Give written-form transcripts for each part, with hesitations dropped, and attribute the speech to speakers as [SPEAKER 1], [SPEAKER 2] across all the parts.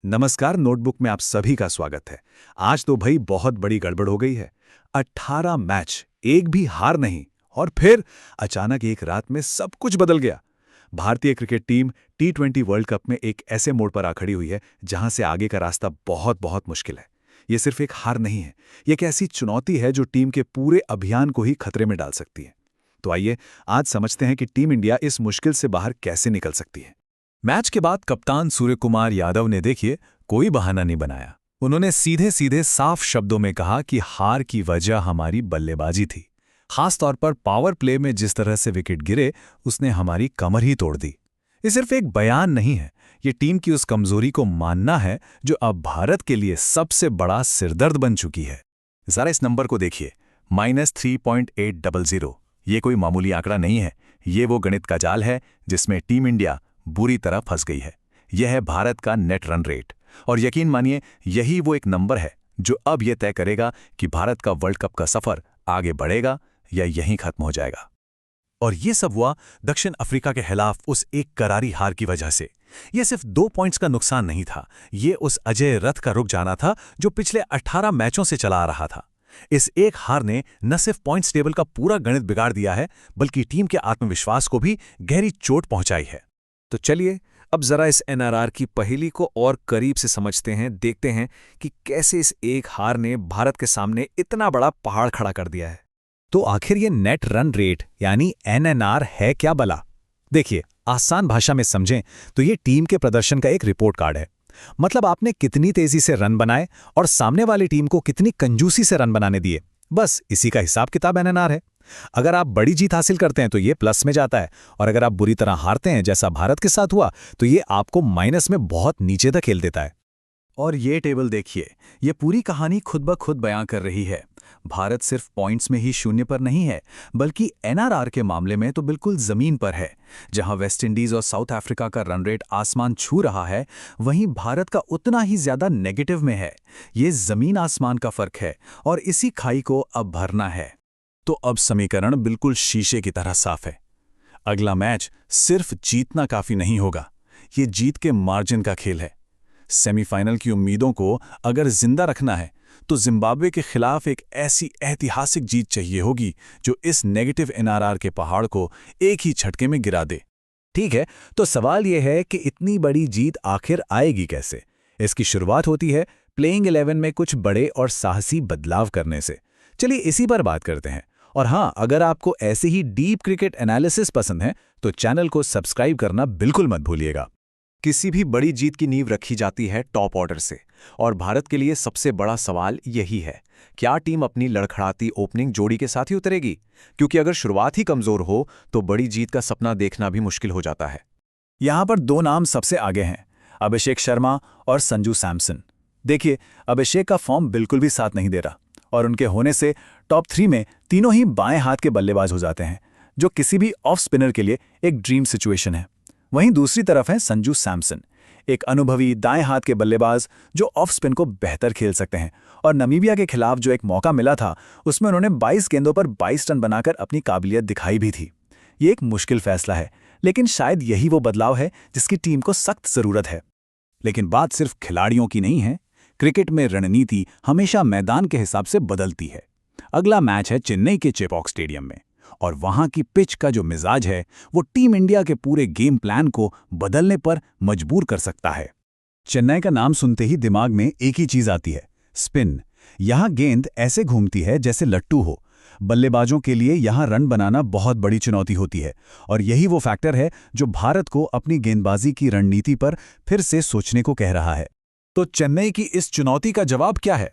[SPEAKER 1] नमस्कार। नोटबुक में आप सभी का स्वागत है। आज तो भाई बहुत बड़ी गड़बड़ हो गई है। 18 मैच, एक भी हार नहीं, और फिर अचानक एक रात में सब कुछ बदल गया। भारतीय cricket team T20 world cup में एक ऐसे मोड़ पर आ खड़ी हुई है जहां से आगे का रास्ता बहुत बहुत मुश्किल है। ये सिर्फ एक हार नहीं है, ये एक ऐसी चुनौती है जो टीम के पूरे अभियान को ही खतरे में डाल सकती है। तो आइए आज समझते हैं कि टीम इंडिया इस मुश्किल से बाहर कैसे निकल सकती है।
[SPEAKER 2] मैच के बाद कप्तान सूर्यकुमार यादव ने देखिए कोई बहाना नहीं बनाया। उन्होंने सीधे सीधे साफ शब्दों में कहा कि हार की वजह हमारी बल्लेबाजी थी। खास तौर पर पावर प्ले में जिस तरह से विकेट गिरे उसने हमारी कमर ही तोड़ दी। ये सिर्फ एक बयान नहीं है, ये टीम की उस कमजोरी को मानना है जो अब भारत के लिए सबसे बड़ा सिरदर्द बन चुकी है। जरा इस नंबर को देखिए, -3.800। ये कोई मामूली आंकड़ा नहीं है, ये वो गणित का जाल है जिसमें टीम इंडिया बुरी तरह फंस गई है। यह है भारत का नेट रन रेट, और यकीन मानिए यही वो एक नंबर है जो अब यह तय करेगा कि भारत का वर्ल्ड कप का सफर आगे बढ़ेगा या यहीं खत्म हो जाएगा। और ये सब हुआ दक्षिण अफ्रीका के खिलाफ उस एक करारी हार की वजह से। यह सिर्फ 2 पॉइंट्स का नुकसान नहीं था, ये उस अजय रथ का रुक जाना था जो पिछले 18 मैचों से चला आ रहा था। इस एक हार ने न सिर्फ पॉइंट्स टेबल का पूरा गणित बिगाड़ दिया है, बल्कि टीम के आत्मविश्वास को भी गहरी चोट पहुंचाई है।
[SPEAKER 3] तो चलिए अब जरा इस एनआरआर की पहेली को और करीब से समझते हैं, देखते हैं कि कैसे इस एक हार ने भारत के सामने इतना बड़ा पहाड़ खड़ा कर दिया है।
[SPEAKER 2] तो आखिर ये नेट रन रेट यानी एनएनआर है क्या भला? देखिए, आसान भाषा में समझें तो ये टीम के प्रदर्शन का एक रिपोर्ट कार्ड है। मतलब आपने कितनी तेजी से रन बनाए और सामने वाली टीम को कितनी कंजूसी से रन बनाने दिए, बस इसी का हिसाब किताब एनएनआर है। अगर आप बड़ी जीत हासिल करते हैं तो ये प्लस में जाता है, और अगर आप बुरी तरह हारते हैं जैसा भारत के साथ हुआ तो ये आपको माइनस में बहुत नीचे तक खेल देता है।
[SPEAKER 4] और ये टेबल देखिए, ये पूरी कहानी खुद ब खुद बयां कर रही है। भारत सिर्फ पॉइंट्स में ही शून्य पर नहीं है, बल्कि एनआरआर के मामले में तो बिल्कुल जमीन पर है। जहां वेस्टइंडीज और साउथ अफ्रीका का रन रेट आसमान छू रहा है, वहीं भारत का उतना ही ज्यादा नेगेटिव में है। ये जमीन आसमान का फर्क है, और इसी खाई को अब भरना है।
[SPEAKER 2] तो अब समीकरण बिल्कुल शीशे की तरह साफ है। अगला मैच सिर्फ जीतना काफी नहीं होगा, ये जीत के मार्जिन का खेल है। सेमीफाइनल की उम्मीदों को अगर जिंदा रखना है तो जिम्बाब्वे के खिलाफ एक ऐसी ऐतिहासिक जीत चाहिए होगी जो इस नेगेटिव एनआरआर के पहाड़ को एक ही झटके में गिरा दे। ठीक है, तो सवाल यह है कि इतनी बड़ी जीत आखिर आएगी कैसे? इसकी शुरुआत होती है प्लेइंग 11 में कुछ बड़े और साहसी बदलाव करने से। चलिए इसी पर बात करते हैं। और हाँ, अगर आपको ऐसे ही डीप क्रिकेट एनालिसिस पसंद है तो चैनल को सब्सक्राइब करना बिल्कुल मत भूलिएगा।
[SPEAKER 3] किसी भी बड़ी जीत की नींव रखी जाती है टॉप ऑर्डर से, और भारत के लिए सबसे बड़ा सवाल यही है, क्या टीम अपनी लड़खड़ाती ओपनिंग जोड़ी के साथ ही उतरेगी? क्योंकि अगर शुरुआत ही कमजोर हो तो बड़ी जीत का सपना देखना भी मुश्किल हो जाता है।
[SPEAKER 2] यहां पर 2 नाम सबसे आगे हैं, अभिषेक शर्मा और संजू सैमसन। देखिए, अभिषेक का फॉर्म बिल्कुल भी साथ नहीं दे रहा, और उनके होने से टॉप 3 में तीनों ही बाएं हाथ के बल्लेबाज हो जाते हैं, जो किसी भी ऑफ स्पिनर के लिए एक ड्रीम सिचुएशन है। वहीं दूसरी तरफ है संजू सैमसन, एक अनुभवी दाएं हाथ के बल्लेबाज जो ऑफ स्पिन को बेहतर खेल सकते हैं। और नमीबिया के खिलाफ जो एक मौका मिला था उसमें उन्होंने 22 गेंदों पर 22 रन बनाकर अपनी काबिलियत दिखाई भी थी। ये एक मुश्किल फैसला है, लेकिन शायद यही वो बदलाव है जिसकी टीम को सख्त जरूरत है। लेकिन बात सिर्फ खिलाड़ियों की नहीं है, क्रिकेट में रणनीति हमेशा मैदान के हिसाब से बदलती है। अगला मैच है चेन्नई के चेपॉक स्टेडियम में, और वहां की पिच का जो मिजाज है वो टीम इंडिया के पूरे गेम प्लान को बदलने पर मजबूर कर सकता है। चेन्नई का नाम सुनते ही दिमाग में एक ही चीज आती है, स्पिन। यहां गेंद ऐसे घूमती है जैसे लट्टू हो। बल्लेबाजों के लिए यहां रन बनाना बहुत बड़ी चुनौती होती है, और यही वो फैक्टर है जो भारत को अपनी गेंदबाजी की रणनीति पर फिर से सोचने को कह रहा है। तो चेन्नई की इस चुनौती का जवाब क्या है?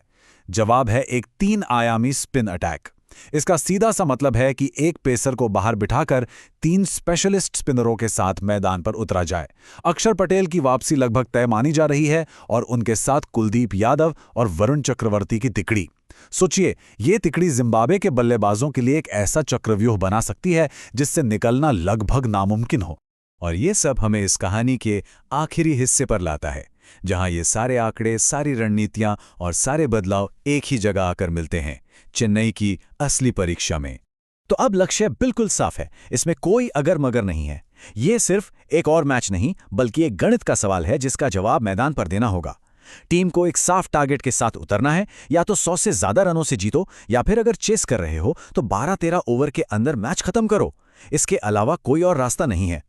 [SPEAKER 2] जवाब है एक 3 आयामी स्पिन अटैक। इसका सीधा सा मतलब है कि एक पेसर को बाहर बिठाकर 3 स्पेशलिस्ट स्पिनरों के साथ मैदान पर उतरा जाए। अक्षर पटेल की वापसी लगभग तय मानी जा रही है, और उनके साथ कुलदीप यादव और वरुण चक्रवर्ती की तिकड़ी। सोचिए, ये तिकड़ी जिम्बाब्वे के बल्लेबाजों के लिए एक ऐसा चक्रव्यूह बना सकती है जिससे निकलना लगभग नामुमकिन हो। और ये सब हमें इस कहानी के आखिरी हिस्से पर लाता है, जहां ये सारे आंकड़े, सारी रणनीतियां और सारे बदलाव एक ही जगह आकर मिलते हैं, चेन्नई की असली परीक्षा में। तो अब लक्ष्य बिल्कुल साफ है, इसमें कोई अगर मगर नहीं है। ये सिर्फ एक और मैच नहीं बल्कि एक गणित का सवाल है जिसका जवाब मैदान पर देना होगा। टीम को एक साफ टारगेट के साथ उतरना है, या तो 100 से ज्यादा रनों से जीतो, या फिर अगर चेस कर रहे हो तो 12-13 ओवर के अंदर मैच खत्म करो। इसके अलावा कोई और रास्ता नहीं है।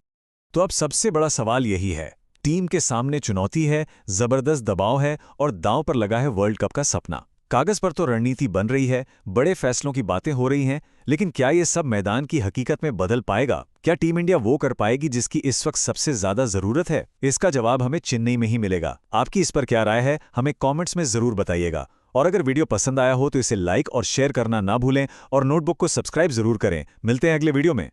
[SPEAKER 3] तो अब सबसे बड़ा सवाल यही है, टीम के सामने चुनौती है, जबरदस्त दबाव है और दांव पर लगा है वर्ल्ड कप का सपना। कागज पर तो रणनीति बन रही है, बड़े फैसलों की बातें हो रही हैं, लेकिन क्या ये सब मैदान की हकीकत में बदल पाएगा? क्या टीम इंडिया वो कर पाएगी जिसकी इस वक्त सबसे ज्यादा जरूरत है? इसका जवाब हमें चेन्नई में ही मिलेगा। आपकी इस पर क्या राय है, हमें कमेंट्स में जरूर बताइएगा। और अगर वीडियो पसंद आया हो तो इसे लाइक और शेयर करना ना भूलें और नोटबुक को सब्सक्राइब जरूर करें। मिलते हैं अगले वीडियो में।